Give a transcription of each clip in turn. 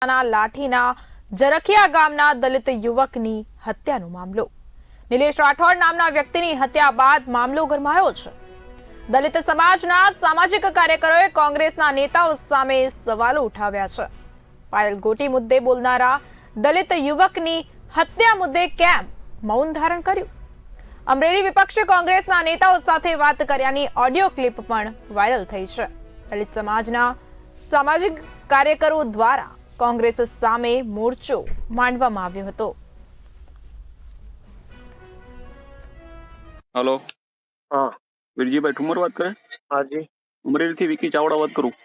લાઠીના જરખિયા ગામના દલિત યુવકની હત્યાનો મામલો. નિલેશ રાઠોડ નામના વ્યક્તિની હત્યા બાદ મામલો ગરમાયો છે. દલિત સમાજના સામાજિક કાર્યકરોએ કોંગ્રેસના નેતાઓ સામે સવાલો ઉઠાવ્યા છે. પાયલ ગોટી મુદ્દે બોલનારા દલિત યુવકની હત્યા મુદ્દે કેમ મૌન ધારણ કર્યું? અમરેલી વિપક્ષે કોંગ્રેસના નેતાઓ સાથે વાત કર્યાની ઓડિયો ક્લિપ પણ વાયરલ થઈ છે. દલિત સમાજના સામાજિક કાર્યકરો દ્વારા કોંગ્રેસ સામે મોરચો માંડવામાં આવ્યો હતો. હેલો, हाँ વીરજીભાઈ ઠુમર વાત કરે? हाँ जी અમરેલીથી વિકી ચાવડા વાત કરું.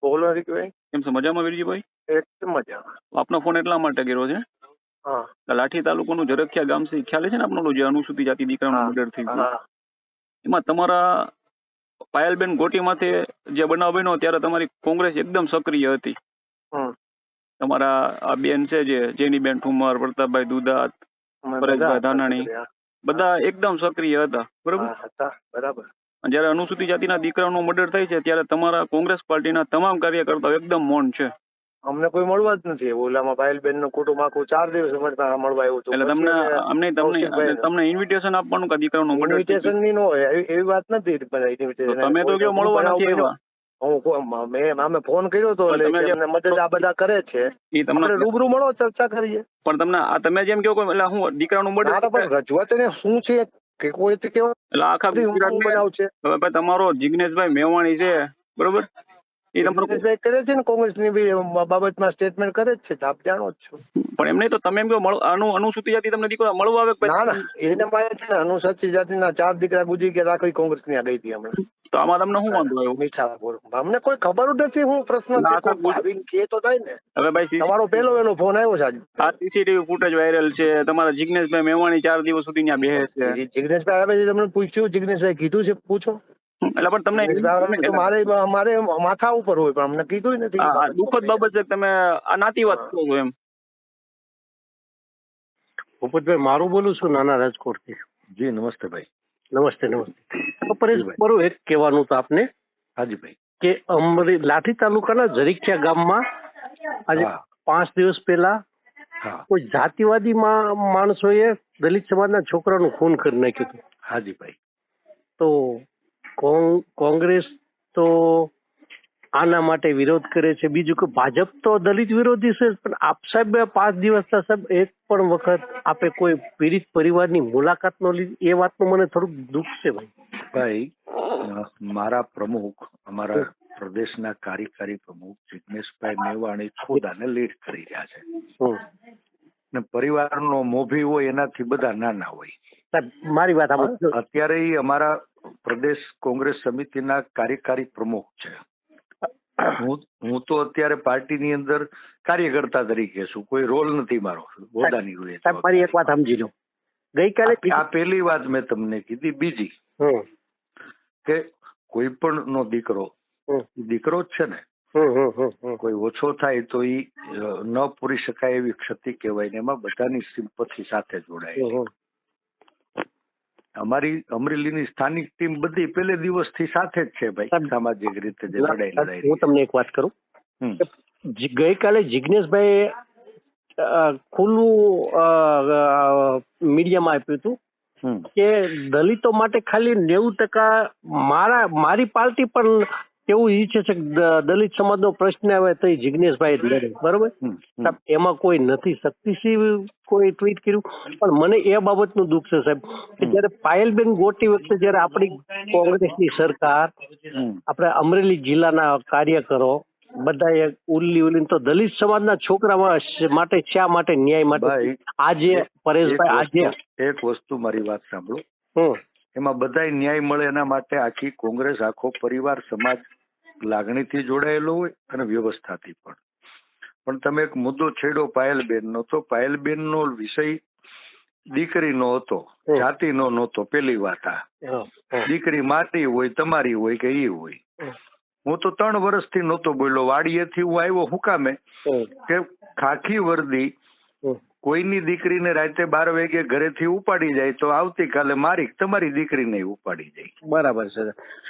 बोलो हरी भाई કેમ છો, મજામાં વીરજીભાઈ? एकदम मजा આપનો ફોન એટલા માટે કર્યો છે हाँ કે લાઠી તાલુકાનું જરખિયા ગામ છે, ખ્યાલ છે ને આપનો, જે અનુસૂચિત જાતિ દીકરાનું हाँ મર્ડર થઈ ગયું, हाँ એમાં તમારા પાયલબેન ગોટી માથે જે બનાવ બન્યો ત્યારે તમારી કોંગ્રેસ એકદમ સક્રિય હતી. તમારા આ બેન છે જે જેનીબેન ઠુમર, પ્રતાપભાઈ દુધાત, પરેશભાઈ ધાનાણી, બધા એકદમ સક્રિય હતા, બરોબર? बराबर જયારે અનુસૂચિત જાતિના દીકરાનું મર્ડર થાય છે ત્યારે તમારા કોંગ્રેસ પાર્ટીના તમામ કાર્યકર્તાઓ એકદમ મૌન છે. અમને કોઈ મળવા જ નથી. ઓલામાં પાયલબેન નું કુટુંબ આખું 4 દિવસ મળવા આવ્યું હતું. એટલે તમને ઇન્વિટેશન આપવાનું કે દીકરાનું મર્ડર થઈ ઇન્વિટેશન ની નો હોય એવી વાત નથી. તમે તો કયો મળવા નથી આવ્યા. અમે ફોન કર્યો હતો એટલે એમને મદદ આ બધા કરે છે. એ તમને આપણે રૂબરૂ મળો, ચર્ચા કરીએ. પણ તમને તમે જેમ કહો એટલે હું દીકરાનું મર્ડર પણ રજૂઆત એને શું છે કે કોઈ કેવું એટલે આખા બનાવ છે. હવે ભાઈ તમારો જિગ્નેશભાઈ મેવાણી છે, બરોબર? એ તમારો જિગ્નેશભાઈ કરે છે ને કોંગ્રેસ ની બાબતમાં સ્ટેટમેન્ટ કરે જ છે. આપ જાણો જ છો. પણ એમ નહીં તો તમે એમ કહો અનુસૂચિત જાતિ તમને દીકરો મળવા આવે? ના ના, એને મારે છે ને અનુસૂચિત જાતિના 4 દીકરા ગુજરી ગયા, આખી કોંગ્રેસ ની આ ગઈ હતી હમણાં. તો આમાં તમને શું વાંધો આવ્યો? મીઠાપુર અમને કોઈ ખબર જ નથી. હું પ્રશ્ન છે આવીને કે તો થાય ને. હવે ભાઈ તમારો પહેલો ફોન આવ્યો છે આજે. આ સીસીટીવી ફૂટેજ વાયરલ છે. તમારા જિગ્નેશભાઈ મેવાણી 4 દિવસ સુધી ત્યાં બેસે છે. જિગ્નેશભાઈ આવે છે, તમને પૂછ્યું? જિગ્નેશભાઈ કીધું છે? પૂછો. એટલે પણ તમને મારે માથા ઉપર હોય પણ અમને કીધું નથી. દુઃખદ બાબત છે. તમે આ નાતી વાત કરો છો એમ. ભૂપતભાઈ મારું બોલું છું, નાના રાજકોટ થી. જી નમસ્તે ભાઈ. નમસ્તે નમસ્તે. પરેશ મારું એક કહેવાનું તો આપને, હાજી ભાઈ, કે લાઠી તાલુકાના જરીખિયા ગામમાં આજે 5 દિવસ પહેલા કોઈ જાતિવાદી માણસોએ દલિત સમાજના છોકરાનું ખૂન કરી નાખ્યું હતું. હાજી ભાઈ. તો કોંગ્રેસ તો આના માટે વિરોધ કરે છે. બીજું કે ભાજપ તો દલિત વિરોધી છે, પણ આપ સાહેબ 5 દિવસના સાહેબ એક પણ વખત આપે કોઈ પીડિત પરિવારની મુલાકાત ન લીધી, એ વાતનું મને થોડુંક દુઃખ છે ભાઈ. મારા પ્રમુખ, અમારા પ્રદેશના કાર્યકારી પ્રમુખ જિગ્નેશભાઈ મેવાણી ખુદ આને લીડ કરી રહ્યા છે. ને પરિવારનો મોભી હોય એનાથી બધા નાના હોય. મારી વાત અત્યારે અમારા પ્રદેશ કોંગ્રેસ સમિતિના કાર્યકારી પ્રમુખ છે. હું તો અત્યારે પાર્ટીની અંદર કાર્યકર્તા તરીકે છું. કોઈ રોલ નથી મારો હોદાની હોય. મારી એક વાત સમજી લો. ગઈકાલે આ પહેલી વાત મેં તમને કીધી. બીજી કે કોઈ પણ નો દીકરો દીકરો જ છે ને. કોઈ ઓછો થાય તો એ ન પૂરી શકાય એવી ક્ષતિ કહેવાય ને એમાં બધાની સિમ્પથી સાથે જોડાય. અમારી અમરેલીની સ્થાનિક ટીમ બધી પહેલે દિવસથી સાથે જ છે ભાઈ, સામાજિક રીતે જે લડાઈ. હું તમને એક વાત કરું. ગઈકાલે જિગ્નેશભાઈ ખુલ્લું મીડિયામાં આપ્યું હતું કે દલિતો માટે ખાલી 90% મારી પાર્ટી પણ એવું ઈચ્છે છે કે દલિત સમાજનો પ્રશ્ન આવે તો જિગ્નેશભાઈ લડે, બરોબર? એમાં કોઈ નથી શક્તિસિંહ કોઈ ટ્વીટ કર્યું, પણ મને એ બાબતનું દુઃખ છે સાહેબ કે જયારે પાયલબેન ગોટી વખતે જયારે આપણી કોંગ્રેસની સરકાર, આપણે અમરેલી જિલ્લાના કાર્યકરો બધા ઉલ્લી તો દલિત સમાજના છોકરા માટે શા માટે ન્યાય માટે આજે પરેશભાઈ આજે એક વસ્તુ મારી વાત સાંભળો. એમાં બધા ન્યાય મળે એના માટે આખી કોંગ્રેસ, આખો પરિવાર, સમાજ લાગણીથી જોડાયેલો હોય અને વ્યવસ્થાથી પણ તમે એક મુદ્દો છેડો પાયલબેન નો. તો પાયલબેન નો વિષય દીકરીનો હતો, જાતિનો નહોતો. પેલી વાત આ દીકરી મારી હોય, તમારી હોય કે એ હોય. હું તો 3 વર્ષથી નહોતો બોલ્યો. વાડીએથી હું આવ્યો શું કામે કે ખાખી વર્દી કોઈની દીકરીને રાતે 12 વાગે ઘરેથી ઉપાડી જાય તો આવતીકાલે મારી તમારી દીકરીને ઉપાડી જાય. બરાબર છે.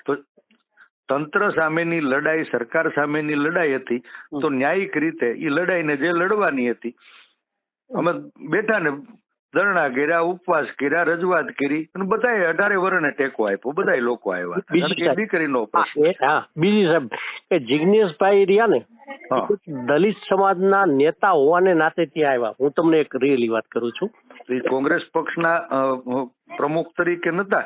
તો તંત્ર સામેની લડાઈ, સરકાર સામેની લડાઈ હતી, તો ન્યાયિક રીતે એ લડાઈને જે લડવાની હતી, અમે બેઠા ને ધરણા કર્યા, ઉપવાસ કર્યા, રજૂઆત કરી અને બધાએ 18 વર્ષને ટેકો આપ્યો, બધા લોકો આવ્યા હતા. કારણ કે દીકરીનો પ્રશ્ન. હા, બીજી સાહેબ કે જિગ્નેશભાઈ રહ્યા ને દલિત સમાજના નેતા હોવાને નાતે ત્યાં આવ્યા. હું તમને એક રિયલી વાત કરું છું. કોંગ્રેસ પક્ષના પ્રમુખ તરીકે નતા,